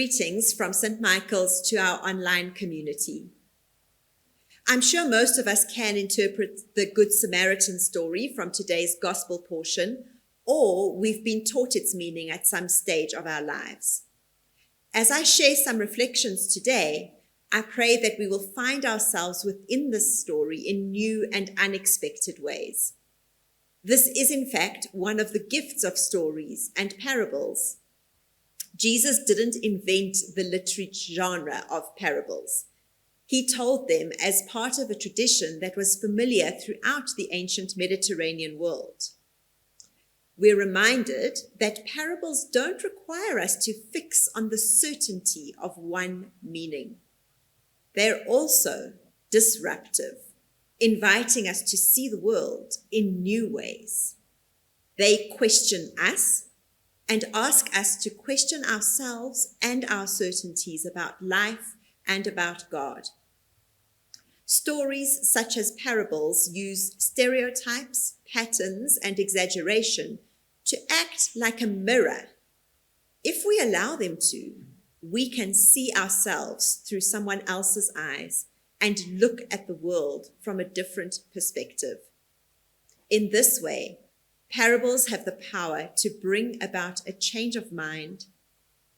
Greetings from St. Michael's to our online community. I'm sure most of us can interpret the Good Samaritan story from today's gospel portion, or we've been taught its meaning at some stage of our lives. As I share some reflections today, I pray that we will find ourselves within this story in new and unexpected ways. This is, in fact, one of the gifts of stories and parables. Jesus didn't invent the literary genre of parables. He told them as part of a tradition that was familiar throughout the ancient Mediterranean world. We're reminded that parables don't require us to fix on the certainty of one meaning. They're also disruptive, inviting us to see the world in new ways. They question us and ask us to question ourselves and our certainties about life and about God. Stories such as parables use stereotypes, patterns, and exaggeration to act like a mirror. If we allow them to, we can see ourselves through someone else's eyes and look at the world from a different perspective. In this way, parables have the power to bring about a change of mind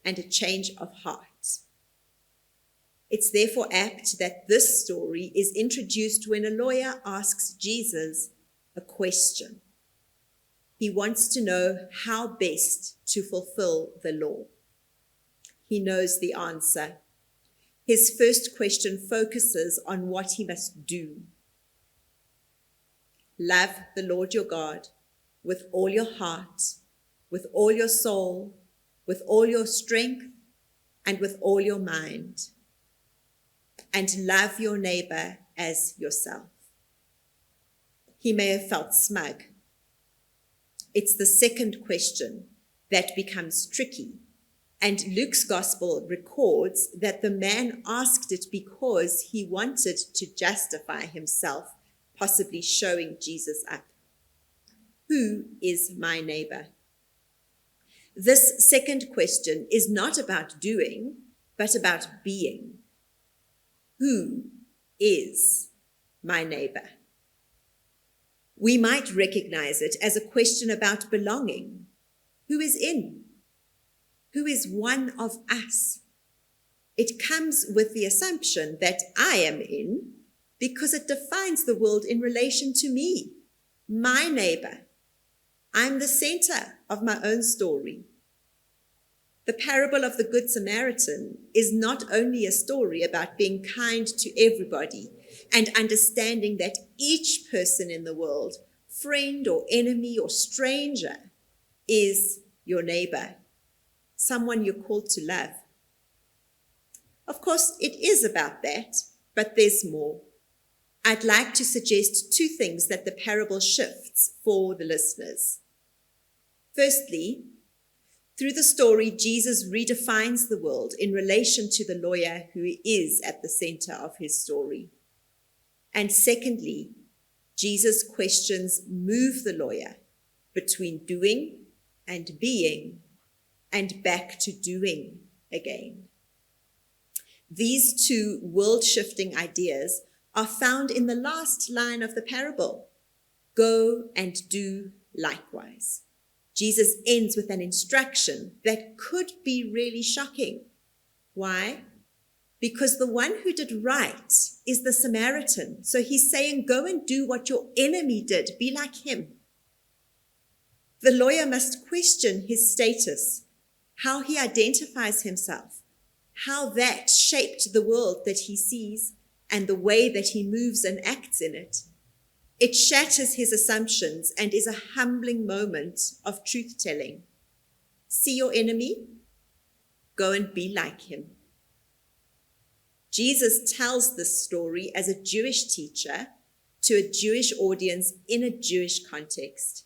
and a change of heart. It's therefore apt that this story is introduced when a lawyer asks Jesus a question. He wants to know how best to fulfill the law. He knows the answer. His first question focuses on what he must do. Love the Lord your God with all your heart, with all your soul, with all your strength, and with all your mind. And love your neighbor as yourself. He may have felt smug. It's the second question that becomes tricky. And Luke's gospel records that the man asked it because he wanted to justify himself, possibly showing Jesus up. Who is my neighbor? This second question is not about doing, but about being. Who is my neighbor? We might recognize it as a question about belonging. Who is in? Who is one of us? It comes with the assumption that I am in because it defines the world in relation to me, my neighbor. I'm the center of my own story. The parable of the Good Samaritan is not only a story about being kind to everybody and understanding that each person in the world, friend or enemy or stranger, is your neighbor, someone you're called to love. Of course, it is about that, but there's more. I'd like to suggest two things that the parable shifts for the listeners. Firstly, through the story, Jesus redefines the world in relation to the lawyer who is at the center of his story. And secondly, Jesus' questions move the lawyer between doing and being and back to doing again. These two world-shifting ideas are found in the last line of the parable. Go and do likewise. Jesus ends with an instruction that could be really shocking. Why? Because the one who did right is the Samaritan. So he's saying, go and do what your enemy did. Be like him. The lawyer must question his status, how he identifies himself, how that shaped the world that he sees and the way that he moves and acts in it. It shatters his assumptions and is a humbling moment of truth-telling. See your enemy? Go and be like him. Jesus tells this story as a Jewish teacher to a Jewish audience in a Jewish context.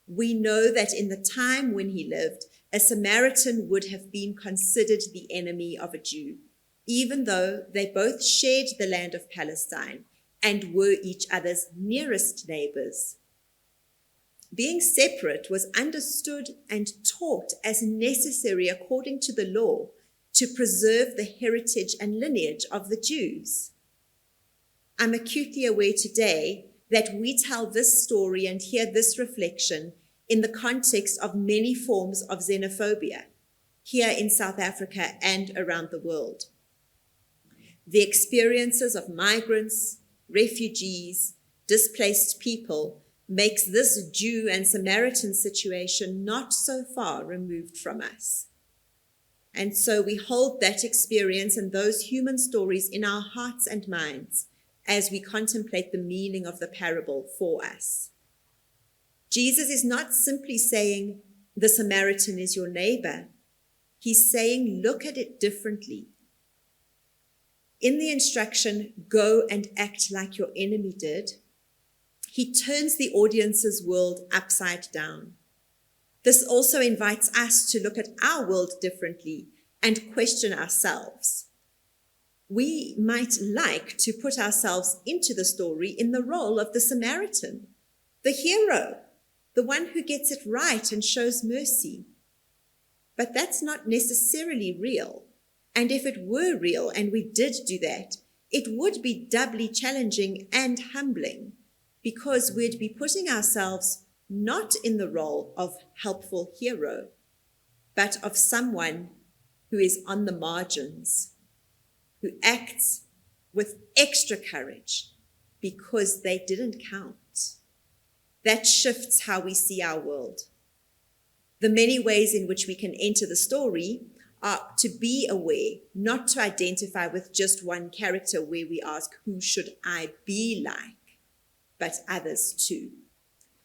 We know that in the time when he lived, a Samaritan would have been considered the enemy of a Jew, even though they both shared the land of Palestine and were each other's nearest neighbors. Being separate was understood and taught as necessary according to the law to preserve the heritage and lineage of the Jews. I'm acutely aware today that we tell this story and hear this reflection in the context of many forms of xenophobia here in South Africa and around the world. The experiences of migrants, refugees, displaced people makes this Jew and Samaritan situation not so far removed from us. And so we hold that experience and those human stories in our hearts and minds as we contemplate the meaning of the parable for us. Jesus is not simply saying, the Samaritan is your neighbor. He's saying, look at it differently. In the instruction, go and act like your enemy did, he turns the audience's world upside down. This also invites us to look at our world differently and question ourselves. We might like to put ourselves into the story in the role of the Samaritan, the hero, the one who gets it right and shows mercy. But that's not necessarily real. And if it were real and we did do that, it would be doubly challenging and humbling because we'd be putting ourselves not in the role of helpful hero, but of someone who is on the margins, who acts with extra courage because they didn't count. That shifts how we see our world. The many ways in which we can enter the story are to be aware, not to identify with just one character where we ask, who should I be like? But others too.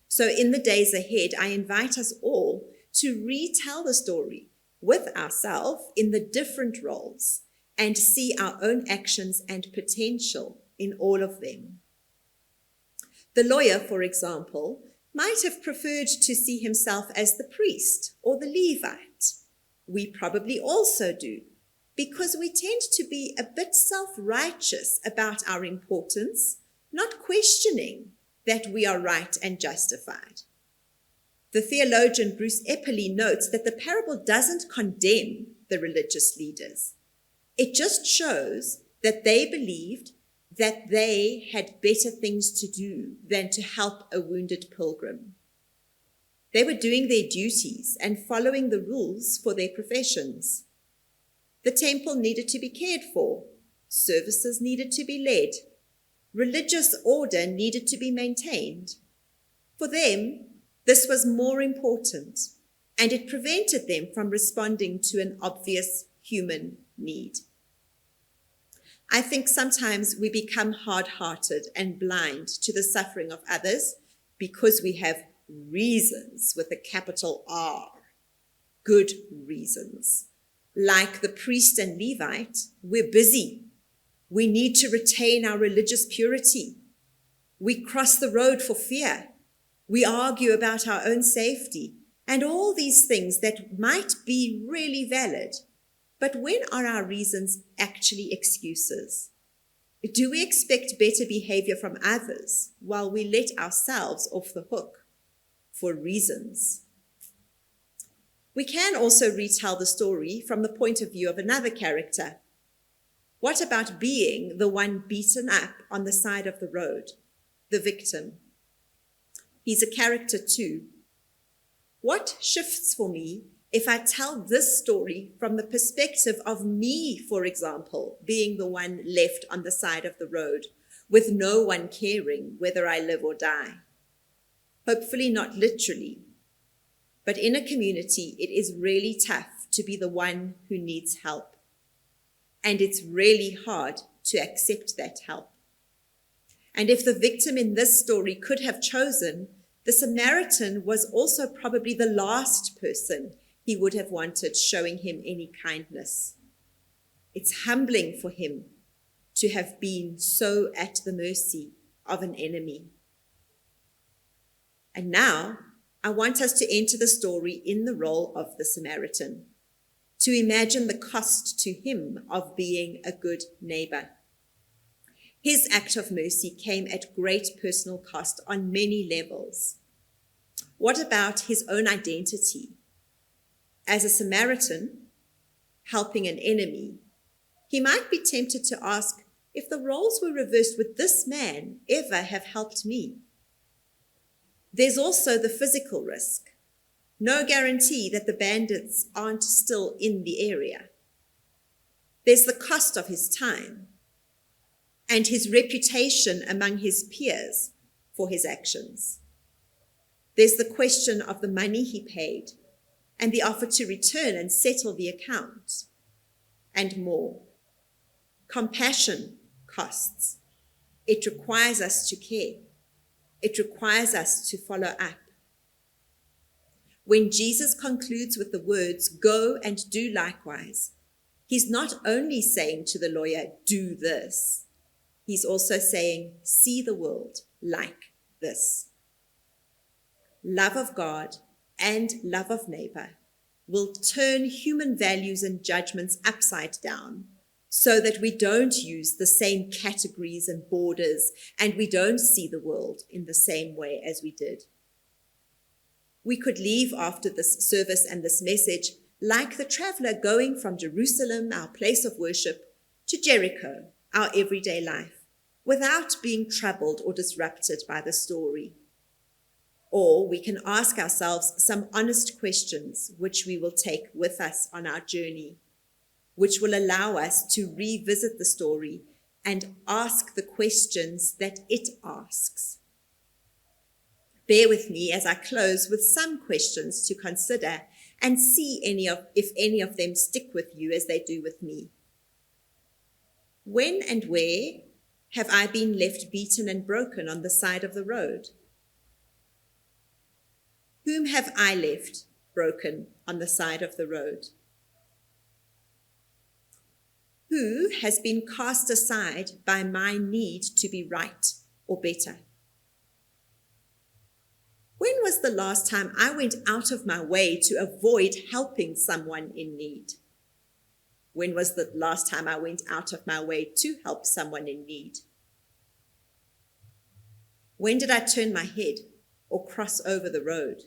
So in the days ahead, I invite us all to retell the story with ourselves in the different roles and see our own actions and potential in all of them. The lawyer, for example, might have preferred to see himself as the priest or the Levite. We probably also do, because we tend to be a bit self-righteous about our importance, not questioning that we are right and justified. The theologian Bruce Epperly notes that the parable doesn't condemn the religious leaders. It just shows that they believed that they had better things to do than to help a wounded pilgrim. They were doing their duties and following the rules for their professions. The temple needed to be cared for. Services needed to be led. Religious order needed to be maintained. For them, this was more important, and it prevented them from responding to an obvious human need. I think sometimes we become hard-hearted and blind to the suffering of others because we have reasons with a capital R, good reasons. Like the priest and Levite, we're busy. We need to retain our religious purity. We cross the road for fear. We argue about our own safety and all these things that might be really valid. But when are our reasons actually excuses? Do we expect better behavior from others while we let ourselves off the hook for reasons? We can also retell the story from the point of view of another character. What about being the one beaten up on the side of the road, the victim? He's a character too. What shifts for me if I tell this story from the perspective of me, for example, being the one left on the side of the road, with no one caring whether I live or die? Hopefully not literally, but in a community, it is really tough to be the one who needs help. And it's really hard to accept that help. And if the victim in this story could have chosen, the Samaritan was also probably the last person he would have wanted showing him any kindness. It's humbling for him to have been so at the mercy of an enemy. And now I want us to enter the story in the role of the Samaritan, to imagine the cost to him of being a good neighbor. His act of mercy came at great personal cost on many levels. What about his own identity? As a Samaritan, helping an enemy, he might be tempted to ask, if the roles were reversed, would this man ever have helped me? There's also the physical risk. No guarantee that the bandits aren't still in the area. There's the cost of his time and his reputation among his peers for his actions. There's the question of the money he paid and the offer to return and settle the account, and more. Compassion costs. It requires us to care. It requires us to follow up. When Jesus concludes with the words, "Go and do likewise," he's not only saying to the lawyer, "Do this." He's also saying, "See the world like this." Love of God and love of neighbor will turn human values and judgments upside down so that we don't use the same categories and borders and we don't see the world in the same way as we did. We could leave after this service and this message like the traveler going from Jerusalem, our place of worship, to Jericho, our everyday life, without being troubled or disrupted by the story. Or we can ask ourselves some honest questions which we will take with us on our journey, which will allow us to revisit the story and ask the questions that it asks. Bear with me as I close with some questions to consider and see if any of them stick with you as they do with me. When and where have I been left beaten and broken on the side of the road? Whom have I left broken on the side of the road? Who has been cast aside by my need to be right or better? When was the last time I went out of my way to avoid helping someone in need? When was the last time I went out of my way to help someone in need? When did I turn my head or cross over the road?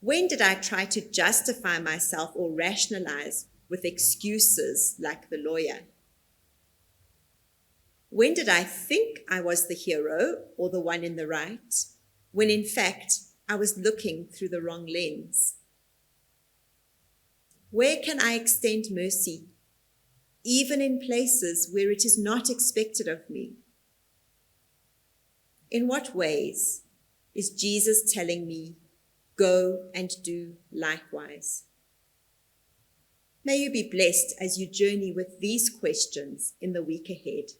When did I try to justify myself or rationalize with excuses like the lawyer? When did I think I was the hero or the one in the right, when in fact I was looking through the wrong lens? Where can I extend mercy, even in places where it is not expected of me? In what ways is Jesus telling me, "Go and do likewise"? May you be blessed as you journey with these questions in the week ahead.